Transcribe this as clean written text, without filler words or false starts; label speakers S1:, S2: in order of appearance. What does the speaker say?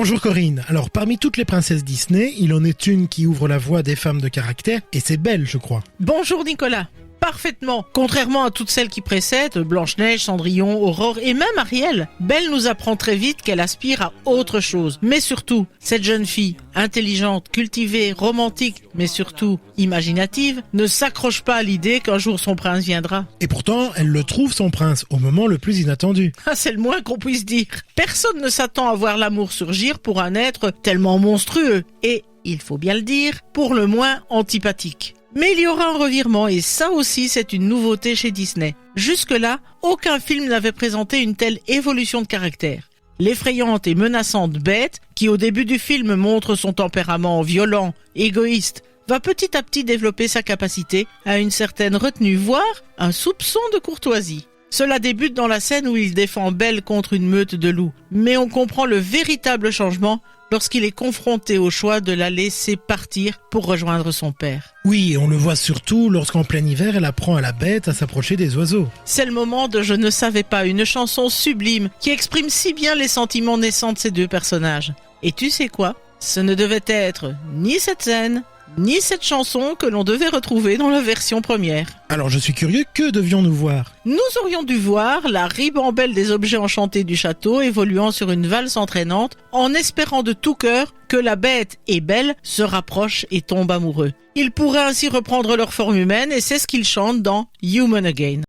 S1: Bonjour Corinne, alors parmi toutes les princesses Disney, il en est une qui ouvre la voie des femmes de caractère, et c'est Belle je crois.
S2: Bonjour Nicolas. Parfaitement. Contrairement à toutes celles qui précèdent, Blanche-Neige, Cendrillon, Aurore et même Ariel, Belle nous apprend très vite qu'elle aspire à autre chose. Mais surtout, cette jeune fille, intelligente, cultivée, romantique, mais surtout imaginative, ne s'accroche pas à l'idée qu'un jour son prince viendra.
S1: Et pourtant, elle le trouve son prince, au moment le plus inattendu.
S2: Ah, c'est le moins qu'on puisse dire. Personne ne s'attend à voir l'amour surgir pour un être tellement monstrueux et, il faut bien le dire, pour le moins antipathique. Mais il y aura un revirement et ça aussi c'est une nouveauté chez Disney. Jusque-là, aucun film n'avait présenté une telle évolution de caractère. L'effrayante et menaçante Bête, qui au début du film montre son tempérament violent, égoïste, va petit à petit développer sa capacité à une certaine retenue, voire un soupçon de courtoisie. Cela débute dans la scène où il défend Belle contre une meute de loups. Mais on comprend le véritable changement lorsqu'il est confronté au choix de la laisser partir pour rejoindre son père.
S1: Oui, et on le voit surtout lorsqu'en plein hiver, elle apprend à la Bête à s'approcher des oiseaux.
S2: C'est le moment de Je ne savais pas, une chanson sublime qui exprime si bien les sentiments naissants de ces deux personnages. Et tu sais quoi ? Ce ne devait être ni cette scène, ni cette chanson que l'on devait retrouver dans la version première.
S1: Alors je suis curieux, que devions-nous voir ?
S2: Nous aurions dû voir la ribambelle des objets enchantés du château évoluant sur une valse entraînante en espérant de tout cœur que la Bête et Belle se rapprochent et tombent amoureux. Ils pourraient ainsi reprendre leur forme humaine et c'est ce qu'ils chantent dans Human Again.